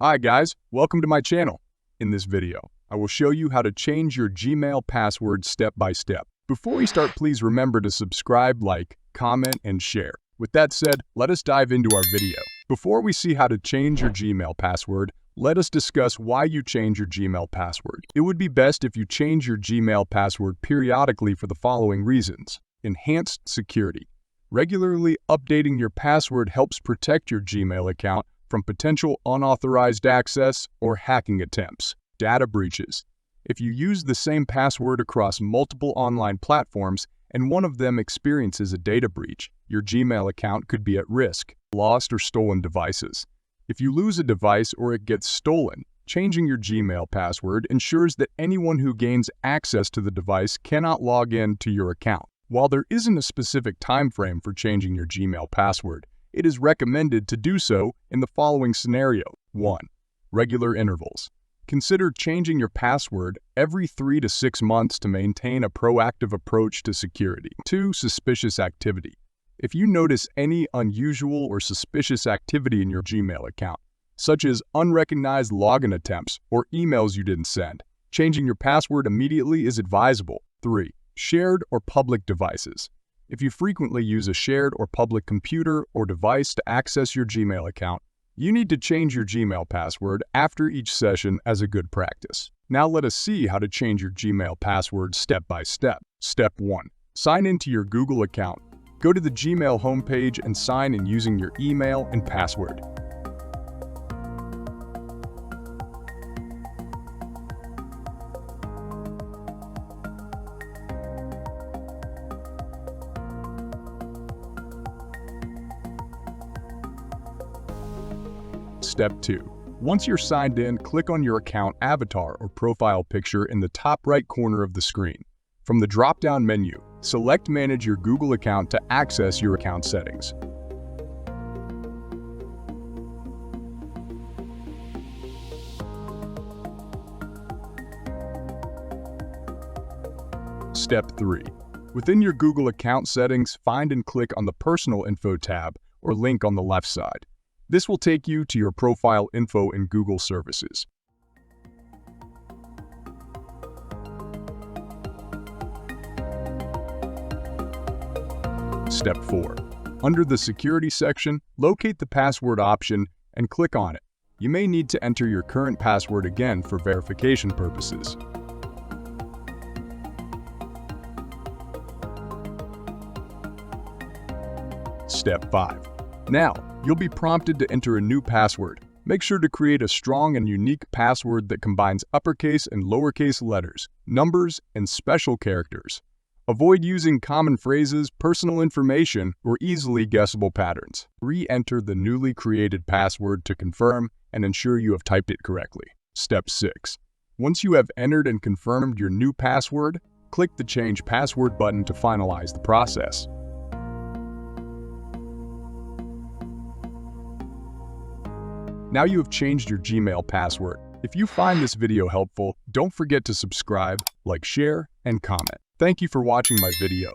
Hi guys, welcome to my channel. In this video, I will show you how to change your Gmail password step by step. Before we start, please remember to subscribe, like, comment, and share. With that said, let us dive into our video. Before we see how to change your Gmail password, let us discuss why you change your Gmail password. It would be best if you change your Gmail password periodically for the following reasons. Enhanced security. Regularly updating your password helps protect your Gmail account from potential unauthorized access or hacking attempts. Data breaches. If you use the same password across multiple online platforms and one of them experiences a data breach, your Gmail account could be at risk. Lost or stolen devices. If you lose a device or it gets stolen, changing your Gmail password ensures that anyone who gains access to the device cannot log in to your account. While there isn't a specific time frame for changing your Gmail password, it is recommended to do so in the following scenario. 1. Regular intervals. Consider changing your password every 3 to 6 months to maintain a proactive approach to security. 2. Suspicious activity. If you notice any unusual or suspicious activity in your Gmail account, such as unrecognized login attempts or emails you didn't send, changing your password immediately is advisable. 3. Shared or public devices. If you frequently use a shared or public computer or device to access your Gmail account, you need to change your Gmail password after each session as a good practice. Now let us see how to change your Gmail password step by step. Step 1. Sign into your Google account. Go to the Gmail homepage and sign in using your email and password. Step 2. Once you're signed in, click on your account avatar or profile picture in the top right corner of the screen. From the drop-down menu, select Manage your Google account to access your account settings. Step 3. Within your Google account settings, find and click on the Personal Info tab or link on the left side. This will take you to your profile info in Google Services. Step 4. Under the Security section, locate the Password option and click on it. You may need to enter your current password again for verification purposes. Step 5. Now, you'll be prompted to enter a new password. Make sure to create a strong and unique password that combines uppercase and lowercase letters, numbers, and special characters. Avoid using common phrases, personal information, or easily guessable patterns. Re-enter the newly created password to confirm and ensure you have typed it correctly. Step 6. Once you have entered and confirmed your new password, click the Change Password button to finalize the process. Now you have changed your Gmail password. If you find this video helpful, don't forget to subscribe, like, share, and comment. Thank you for watching my video.